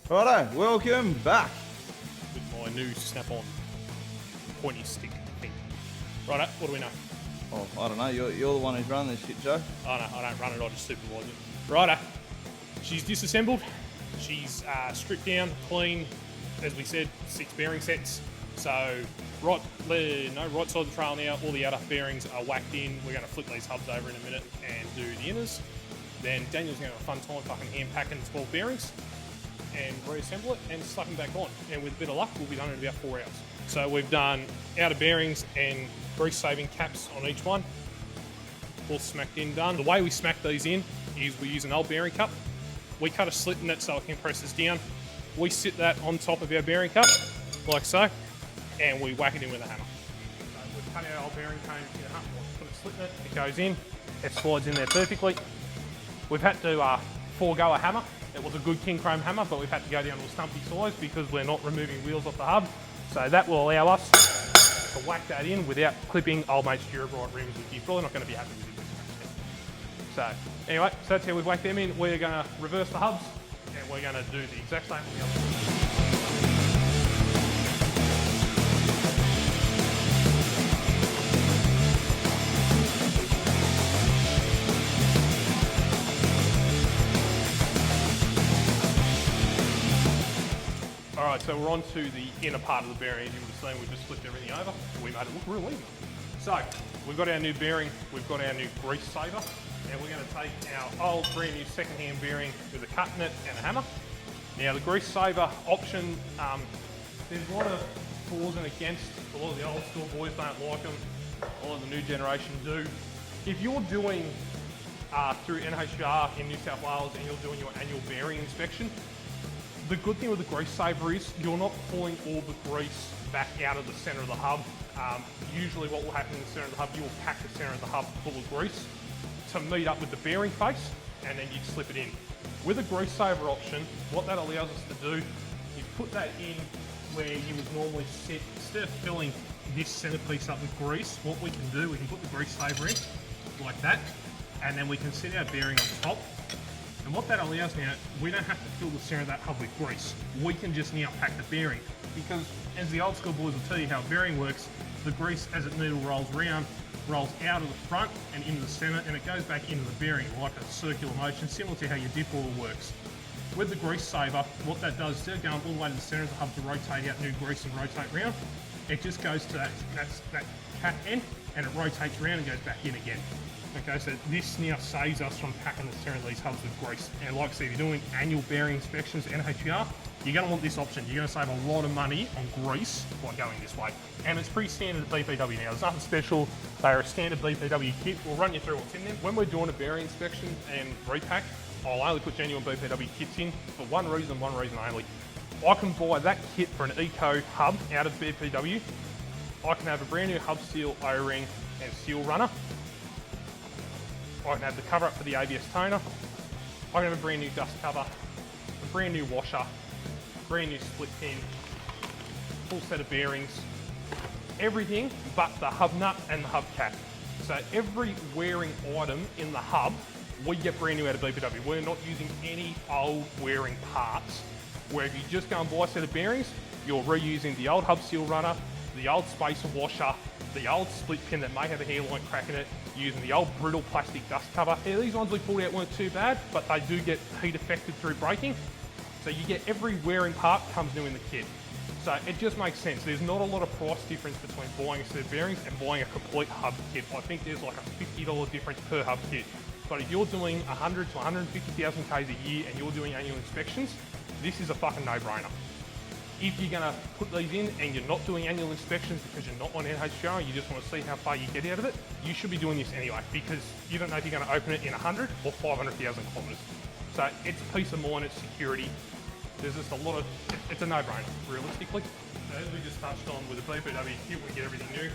Righto, welcome back. With my new snap-on pointy stick thing. Righto, what do we know? Oh, I don't know, you're the one who's running this shit, Joe. Oh no, I don't run it, I just supervise it. Righto, she's disassembled. She's stripped down, clean, as we said, 6 bearing sets. So right side of the trail now, all the outer bearings are whacked in. We're going to flip these hubs over in a minute and do the inners. Then Daniel's going to have a fun time fucking hand packing 12 bearings and reassemble it and slap them back on. And with a bit of luck, we'll be done in about 4 hours. So we've done outer bearings and grease saving caps on each one. All smacked in, done. The way we smack these in is we use an old bearing cup. We cut a slit in it so it compresses down. We sit that on top of our bearing cup, like so, and we whack it in with a hammer. So we've cut our old bearing cone in a hammer, put a slit in it, it goes in, it slides in there perfectly. We've had to forego a hammer. It was a good king chrome hammer, but we've had to go down to a stumpy size because we're not removing wheels off the hub. So that will allow us to whack that in without clipping old mate's Durabright rims, which you're probably not going to be happy with this. So anyway, so that's how we've whacked them in. We're going to reverse the hubs and we're going to do the exact same on the other side. Alright, so we're on to the inner part of the bearing. As you would have seen, we've just flipped everything over. We made it look real easy. So, we've got our new bearing, we've got our new grease saver, and we're going to take our old brand new second-hand bearing with a cut in it and a hammer. Now the grease saver option, there's a lot of flaws and against. A lot of the old school boys don't like them, a lot of the new generation do. If you're doing through NHR in New South Wales and you're doing your annual bearing inspection, the good thing with the grease saver is you're not pulling all the grease back out of the centre of the hub. Usually what will happen in the centre of the hub, you will pack the centre of the hub full of grease to meet up with the bearing face, and then you slip it in. With a grease saver option, what that allows us to do is put that in where you would normally sit. Instead of filling this centrepiece up with grease, what we can do, we can put the grease saver in like that, and then we can set our bearing on top. And what that allows now, we don't have to fill the centre of that hub with grease. We can just now pack the bearing, because as the old school boys will tell you how bearing works, the grease as it needle rolls around, rolls out of the front and into the centre, and it goes back into the bearing like a circular motion, similar to how your dip oil works. With the grease saver, what that does, instead of going all the way to the centre of the hub to rotate out new grease and rotate around, it just goes to that cap end and it rotates around and goes back in again. Okay, so this now saves us from packing the centre of these hubs with grease. And like I said, if you're doing annual bearing inspections at NHR, you're going to want this option. You're going to save a lot of money on grease by going this way. And it's pretty standard at BPW now. There's nothing special. They are a standard BPW kit. We'll run you through what's in them. When we're doing a bearing inspection and repack, I'll only put genuine BPW kits in for one reason only. I can buy that kit for an eco hub out of BPW. I can have a brand new hub seal O-ring and seal runner. I can have the cover up for the ABS toner. I can have a brand new dust cover, a brand new washer, brand new split pin, full set of bearings, everything but the hub nut and the hub cap. So every wearing item in the hub, we get brand new out of BPW. We're not using any old wearing parts, where if you just go and buy a set of bearings, you're reusing the old hub seal runner, the old spacer washer, the old split pin that may have a hairline crack in it, using the old brittle plastic dust cover. Now, these ones we pulled out weren't too bad, but they do get heat affected through braking. So you get every wearing part comes new in the kit. So it just makes sense. There's not a lot of price difference between buying a set of bearings and buying a complete hub kit. I think there's like a $50 difference per hub kit. But if you're doing 100 to 150,000 Ks a year and you're doing annual inspections, this is a fucking no-brainer. If you're going to put these in and you're not doing annual inspections because you're not on NHR and you just want to see how far you get out of it, you should be doing this anyway, because you don't know if you're going to open it in 100 or 500,000 kilometres. So it's peace of mind, it's security. There's just a lot of, it's a no-brainer, realistically. So as we just touched on with the BPW kit, we get everything new.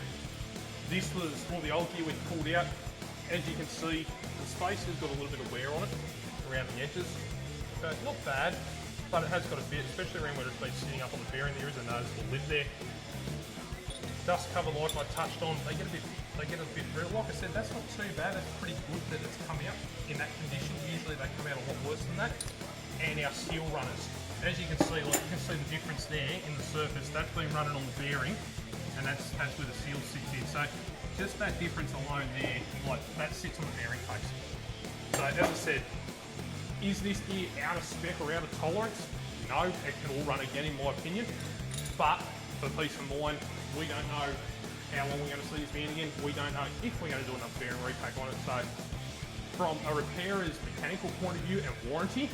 This was all the old gear we pulled out. As you can see, the space has got a little bit of wear on it around the edges. So it's not bad, but it has got a bit, especially around where it's been sitting up on the bearing. There is a noticeable lid there. Dust cover, like I touched on, they get a bit real. Like I said, that's not too bad. It's pretty good that it's come out in that condition. Usually they come out a lot worse than that. And our seal runners. as you can see, like you can see the difference there in the surface. That's been running on the bearing, and that's where the seal sits in. So just that difference alone there, like that sits on the bearing face. So as I said, is this gear out of spec or out of tolerance? No, it can all run again in my opinion. But for peace of mind, we don't know how long we're going to see this van again. We don't know if we're going to do another bearing repack on it. So from a repairer's mechanical point of view and warranty,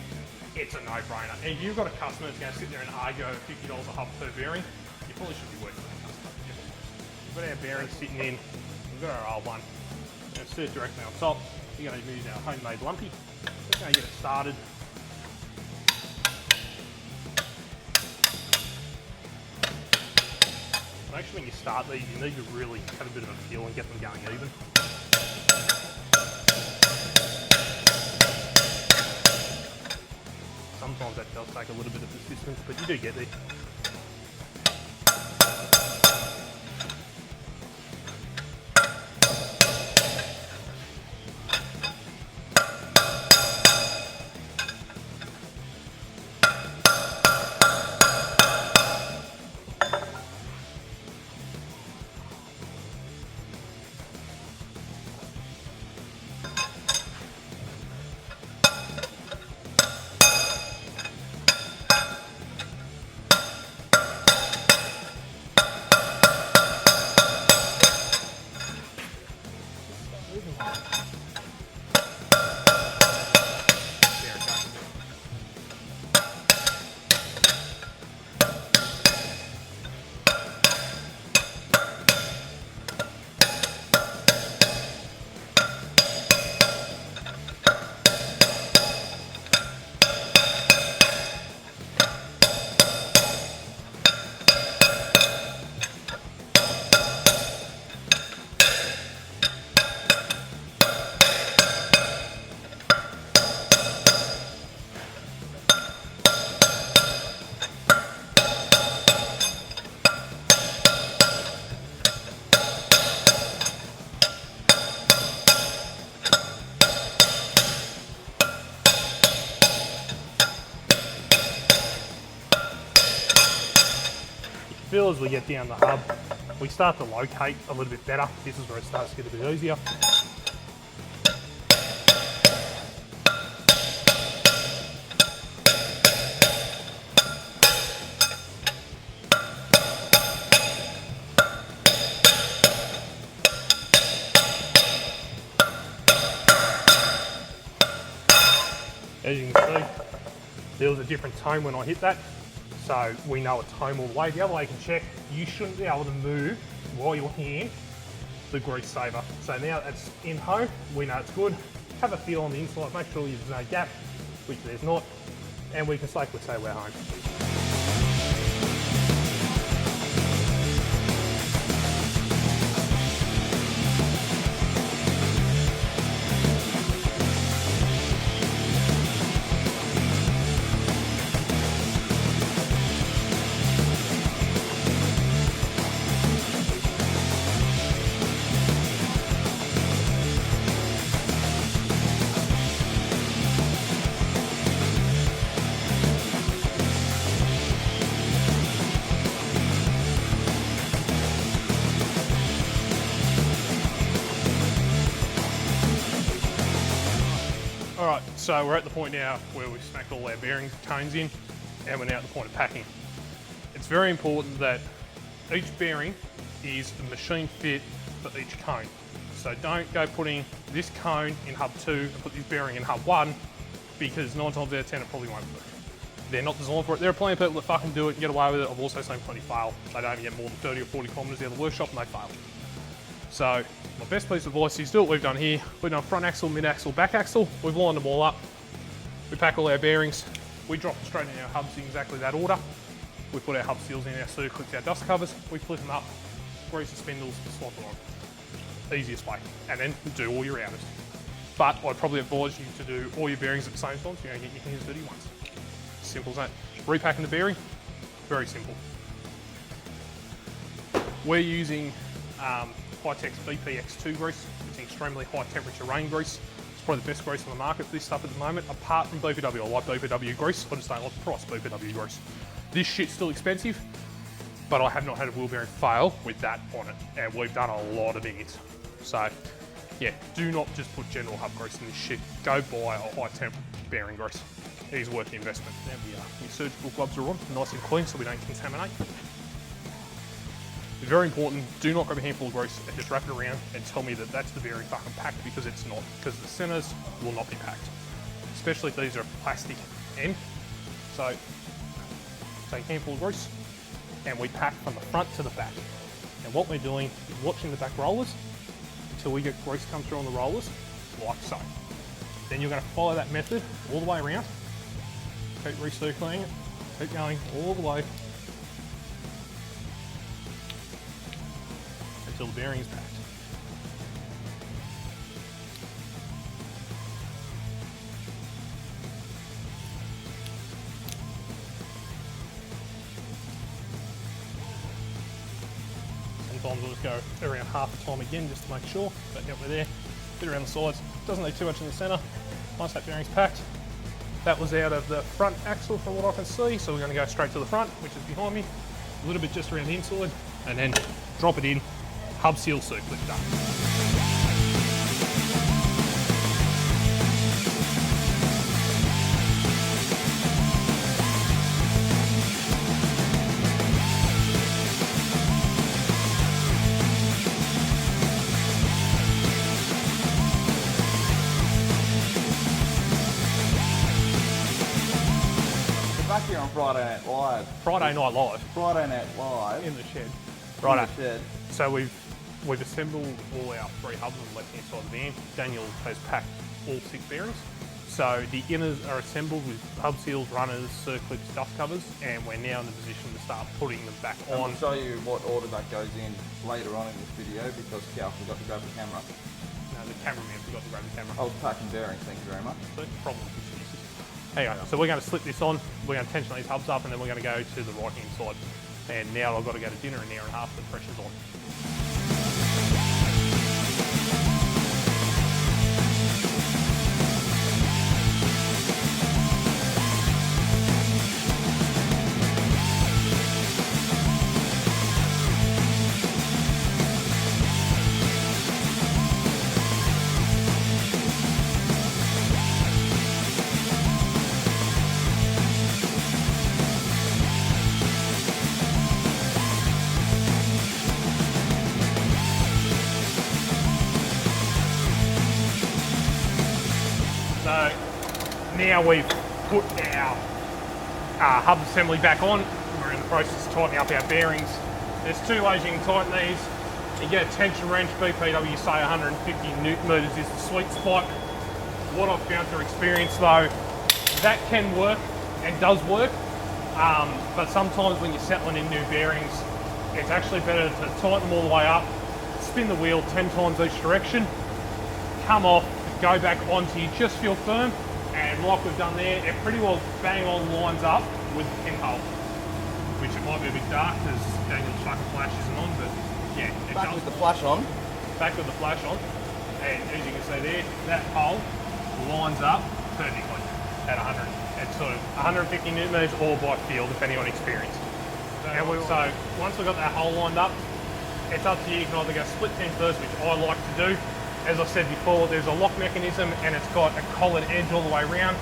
it's a no-brainer. And if you've got a customer that's going to sit there and argue over $50 a hub per bearing, you probably should be working with that customer. We've got our bearings sitting in, we've got our old one. We're going to sit it directly on top. We're going to use our homemade lumpy. We're going to get it started. Make sure when you start these, you need to really have a bit of a feel and get them going even. Sometimes that does take a little bit of persistence, but you do get there. Feel as we get down the hub, we start to locate a little bit better. This is where it starts to get a bit easier. As you can see, there was a different tone when I hit that. So we know it's home all the way. The other way you can check, you shouldn't be able to move while you're here the grease saver. So now it's in home, we know it's good. Have a feel on the inside, make sure there's no gap, which there's not, and we can safely say we're home. Alright, so we're at the point now where we've smacked all our bearing cones in and we're now at the point of packing. It's very important that each bearing is a machine fit for each cone. So don't go putting this cone in hub 2 and put this bearing in hub 1, because 9 times out of 10 it probably won't work. They're not designed for it. There are plenty of people that fucking do it and get away with it. I've also seen plenty fail. They don't even get more than 30 or 40 kilometres out of the workshop and they fail. So my best piece of advice is do what we've done here. We've done front axle, mid axle, back axle. We've lined them all up. We pack all our bearings. We drop them straight in our hubs in exactly that order. We put our hub seals in, our circlets, our dust covers. We flip them up, grease the spindles, slot them on. Easiest way. And then do all your outers. But I'd probably advise you to do all your bearings at the same time so you don't get your hands dirty once. Simple as that. Repacking the bearing, very simple. We're using High-Tech's BPX2 grease. It's extremely high temperature rain grease. It's probably the best grease on the market for this stuff at the moment, apart from BPW. I like BPW grease, I just don't like the price of BPW grease. This shit's still expensive, but I have not had a wheel bearing fail with that on it, and we've done a lot of it. So, yeah, do not just put general hub grease in this shit. Go buy a high temp bearing grease. It is worth the investment. There we are. Your surgical gloves are on, nice and clean so we don't contaminate. Very important, do not grab a handful of grease and just wrap it around and tell me that that's the bearing fucking packed, because it's not, because the centers will not be packed. Especially if these are plastic end. So, take a handful of grease and we pack from the front to the back. And what we're doing is watching the back rollers until we get grease come through on the rollers, like so. Then you're going to follow that method all the way around. Keep recirculating it, keep going all the way until the bearing is packed. Sometimes I'll just go around half the time again just to make sure, but yep, we're there. Bit around the sides, doesn't need too much in the centre. Once that bearing's packed, that was out of the front axle from what I can see, so we're going to go straight to the front, which is behind me, a little bit just around the inside, and then drop it in, hub seal circlip done. Back here on Friday Night Live. Friday Night Live. Friday Night Live. In the shed. Right. In the shed. So we've assembled all our 3 hubs on the left hand side of the van. Daniel has packed all 6 bearings. So the inners are assembled with hub seals, runners, circlips, dust covers, and we're now in the position to start putting them back on. I'll show you what order that goes in later on in this video, because Cal forgot to grab the camera. No, the cameraman forgot to grab the camera. I was packing bearings, thank you very much. So problem excuses. Anyway, so we're going to slip this on, we're going to tension these hubs up, and then we're going to go to the right hand side. And now I've got to go to dinner in an hour and a half, the pressure's on. So now we've put our hub assembly back on. We're in the process of tightening up our bearings. There's 2 ways you can tighten these. You get a tension wrench, BPW say 150 Newton meters is the sweet spot. What I've found through experience though, that can work and does work, but sometimes when you're settling in new bearings, it's actually better to tighten them all the way up, spin the wheel 10 times each direction, come off, go back on till you just feel firm, and like we've done there, it pretty well bang on lines up with the pinhole, which it might be a bit dark because Daniel's fucking flash isn't on, but yeah, it Back does. with the flash on. Back with the flash on, and as you can see there, that hole lines up perfectly at 100. It's sort of 150 Newton meters or by feel, depending on experience. So once we've got that hole lined up, it's up to you. You can either go split pin first, which I like to do. As I said before, there's a lock mechanism and it's got a collared edge all the way around.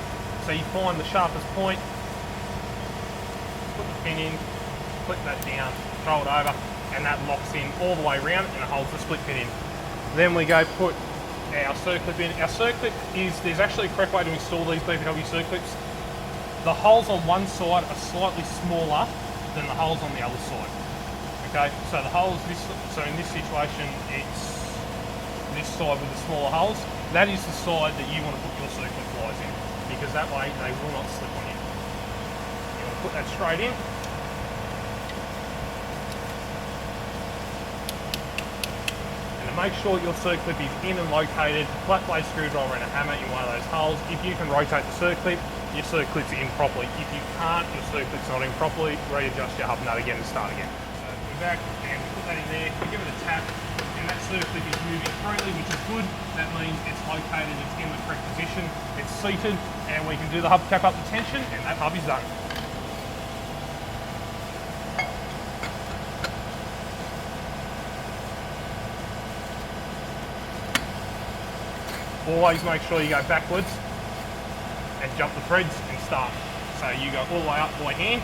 So you find the sharpest point, put the pin in, clip that down, throw it over, and that locks in all the way around and it holds the split pin in. Then we go put our circlip in. Our circlip there's actually a correct way to install these BPW circlips. The holes on one side are slightly smaller than the holes on the other side. Okay, so the holes, so in this situation, it's this side with the smaller holes. That is the side that you want to put your circlip pliers in, because that way they will not slip on you. You want to put that straight in. And to make sure your circlip is in and located, flat blade screwdriver and a hammer in one of those holes. If you can rotate the circlip, your circlip's in properly. If you can't, your circlip's not in properly, readjust your hub nut again and start again. So we're back and we put that in there, we give it a tap, and that surface is moving freely, which is good. That means it's located, it's in the correct position, it's seated, and we can do the hubcap up to tension, and that hub is done. Always make sure you go backwards and jump the threads and start. So you go all the way up by hand,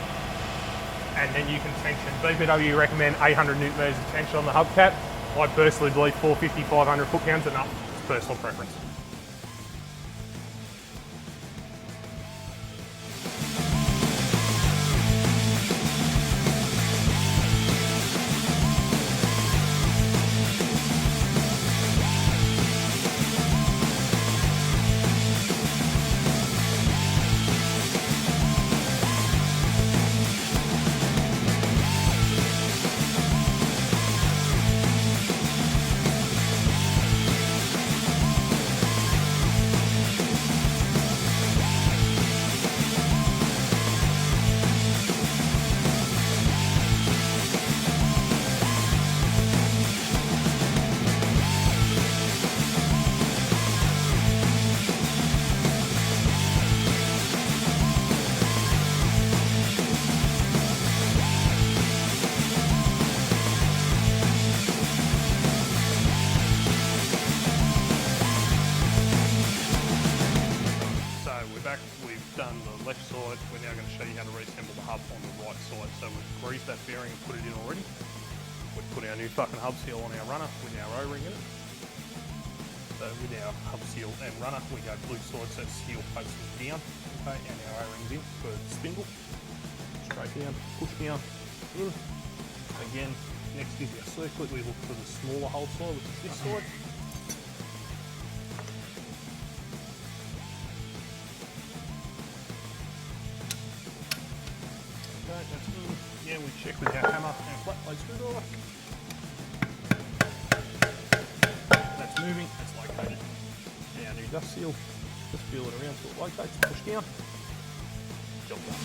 and then you can tension. BPW recommend 800 Newton meters of tension on the hubcap. I personally believe 450, 500 foot-pounds enough. It's personal preference. We've done the left side. We're now going to show you how to reassemble the hub on the right side. So we've greased that bearing and put it in already. We've put our new fucking hub seal on our runner with our O-ring in it. So with our hub seal and runner, we go blue side, so seal faces down, okay, and our O-rings in for the spindle. Straight down, push down, in. Again, next is our circlet. We look for the smaller hole side, which is this side. That's in. Yeah, we check with our hammer and flat blade screwdriver. That's moving, that's located. Our new dust seal, just feel it around till it locates, push down, job done.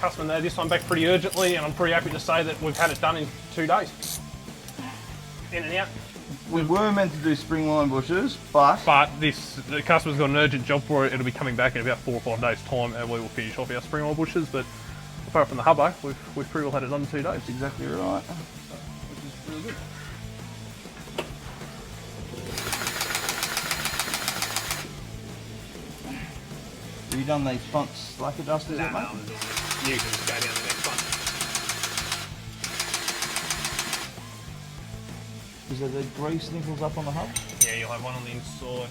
Customer there, this one back pretty urgently, and I'm pretty happy to say that we've had it done in 2 days. In and out. We were meant to do spring line bushes, but the customer's got an urgent job for it. It'll be coming back in about 4 or 5 days' time, and we will finish off our spring line bushes. But apart from the hubbo, we've pretty well had it done in 2 days. that's exactly right. Which is really good. Have you done these front slack adjusters yet, mate? You can just go down the next one. Is there the grease nipples up on the hub? Yeah, you'll have one on the inside.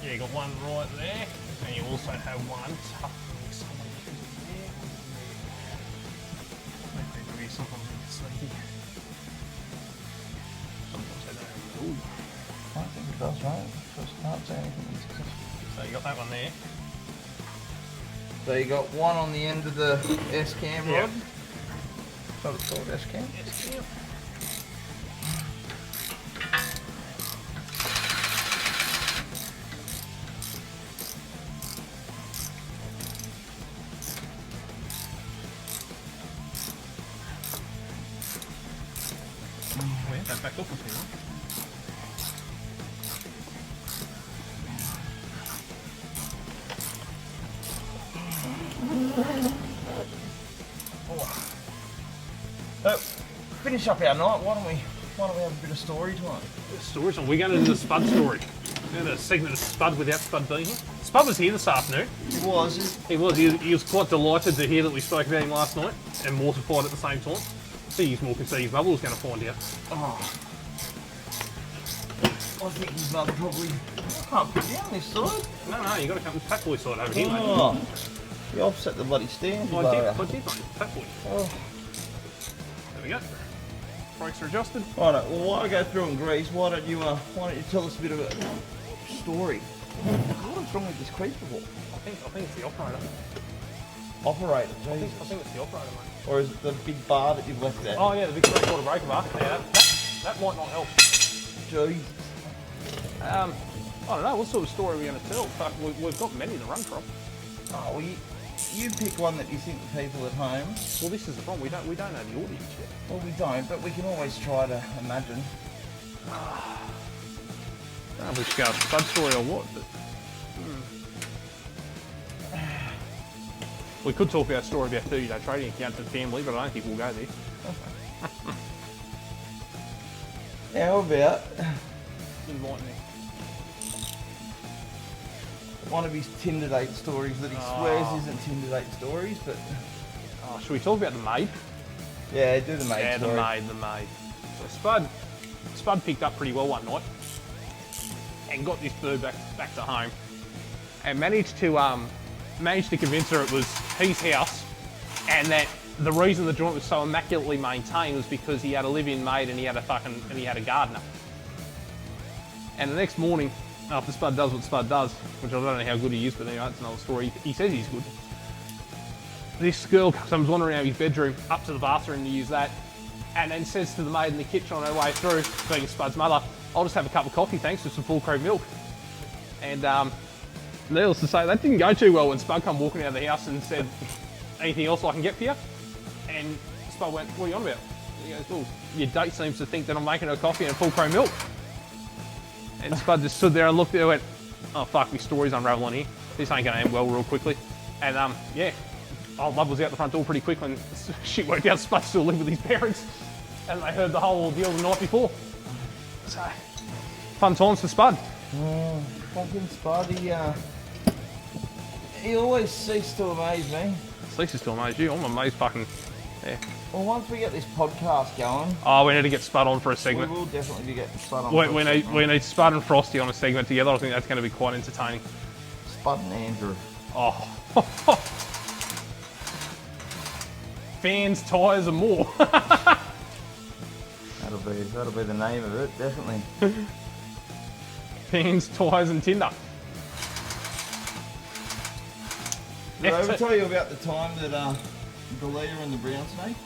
Yeah, you got one right there, and you also have one tucked somewhere there. Maybe sometimes a bit sneaky. Sometimes they don't have it. I don't think it does, right? Just can't say anything that's successful. So you got that one there. So you got one on the end of the S-cam rod. Yeah. What it's called, S-cam? S-cam. Yeah, that back up with me, right? So, finish up our night. Why don't we have a bit of story time? Stories, and we're going to do the spud story. And a segment of Spud without Spud being here. Spud was here this afternoon. He was. He was. He was quite delighted to hear that we spoke about him last night, and mortified at the same time. See, his more can see his bubble was going to find out. Oh. I think his mother probably can't put down this side. No, you got to come to Fat Boy side over here, mate. Oh. You offset the bloody stand. I did, mate. Fat Boy. Oh. There we go. Brakes are adjusted. Right, well, while I go through and grease, why don't you tell us a bit of a story? What's wrong with this creeper ball? I think it's the operator. Operator, I Jesus. think it's the operator, mate. Or is it the big bar that you've left there? Oh yeah, the big 3/4 breaker bar. Yeah, that might not help. Jesus. I don't know, what sort of story are we going to tell? Fuck, we've got many to run from. Oh, well, you pick one that you think the people at home. Well, this is the problem. We don't know the audience yet. Well, we don't, but we can always try to imagine. I don't know if we should go with Spud story or what, but... We could talk about a story about 30-day trading account to the family, but I don't think we'll go there. How about Invite me. one of his Tinder date stories that he swears isn't Tinder date stories, but... Oh, should we talk about the maid? Yeah, do the maid Yeah, story. the maid. So Spud picked up pretty well one night and got this bird back to home and managed to convince her it was his house and that the reason the joint was so immaculately maintained was because he had a live-in maid and he had a gardener. And the next morning, after Spud does what Spud does, which I don't know how good he is, but anyway, it's another story. He says he's good. This girl comes wandering out of his bedroom up to the bathroom to use that, and then says to the maid in the kitchen on her way through, being Spud's mother, "I'll just have a cup of coffee, thanks, with some full cream milk." And needless to say, that didn't go too well when Spud come walking out of the house and said, "Anything else I can get for you?" And Spud went, "What are you on about?" And he goes, "Well, your date seems to think that I'm making her coffee and full cream milk." And Spud just stood there and looked at her and went, "Oh fuck, my story's unraveling here. This ain't gonna end well real quickly." And yeah, old love was out the front door pretty quick when shit worked out. Spud still lived with his parents, and they heard the whole ordeal the night before. So, fun times for Spud. Oh, fucking Spud, he always ceased to amaze me. Ceases to amaze you. I'm amazed fucking, yeah. Well, once we get this podcast going... Oh, we need to get Spud on for a We segment. will definitely be getting Spud on. We need Spud and Frosty on a segment together. I think that's going to be quite entertaining. Spud and Andrew. Oh. Fans, tyres and more. That'll be the name of it, definitely. Fans, tyres and Tinder. Did I ever tell you about the time that the leader and the brown snake?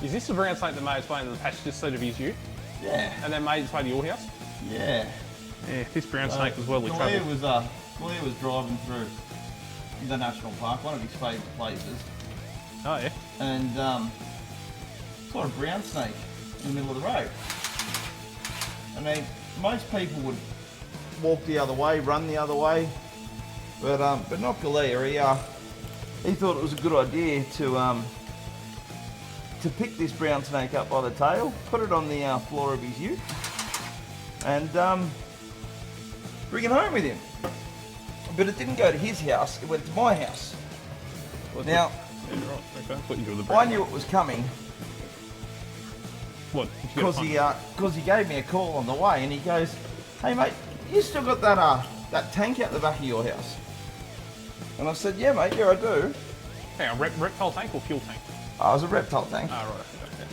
Is this the brown snake that made its way into the passenger seat of his ute? Yeah. And then made its way to your house? Yeah. Yeah, this brown snake was well travelled. Galea was driving through the national park, one of his favourite places. Oh yeah. And saw a brown snake in the middle of the road. I mean, most people would walk the other way, run the other way, but not Galea. He thought it was a good idea to pick this brown snake up by the tail, put it on the floor of his ute, and bring it home with him. But it didn't go to his house; it went to my house. Now, yeah, right. Okay, that's what you do with the I knew it was coming. What? Because he gave me a call on the way, and he goes, "Hey mate, you still got that tank out the back of your house?" And I said, "Yeah mate, yeah I do." Hang on, reptile tank or fuel tank? Oh, it was a reptile tank. Ah, right. Okay.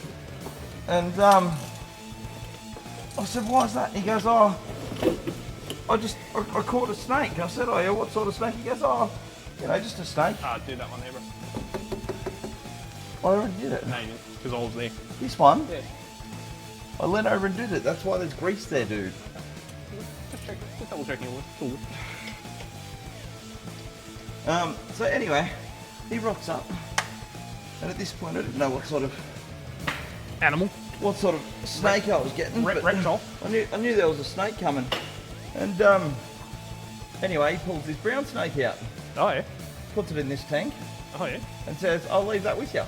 And I said, "Why is that?" He goes, "Oh, I caught a snake." I said, "Oh yeah, what sort of snake?" He goes, "Oh, just a snake." Ah, do that one there, bro. I already did it. No, because I was there. This one? Yeah. I leant over and did it. That's why there's grease there, dude. Just double checking all this. So anyway, he rocks up, and at this point I didn't know what sort of snake I was getting. But Reptile. I knew there was a snake coming, and anyway, he pulls this brown snake out, Oh yeah. puts it in this tank, Oh yeah. and says, "I'll leave that with you."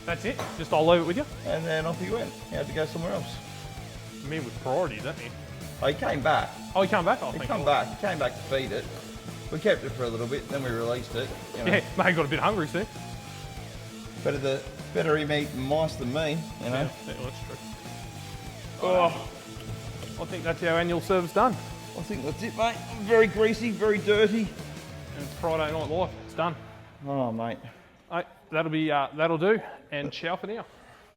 That's it. Just I'll leave it with you. And then off he went. He had to go somewhere else. Me with priority, don't you? Oh, he came back. Oh, he came back? Oh, He thank came God. back. He came back to feed it. We kept it for a little bit, then we released it. You know. Yeah, mate got a bit hungry soon. Better him eating mice than me, you know. Yeah, that's true. Oh, I think that's our annual service done. I think that's it, mate. Very greasy, very dirty. And it's Friday night life. It's done. Oh, mate. Right, that'll do. And ciao for now.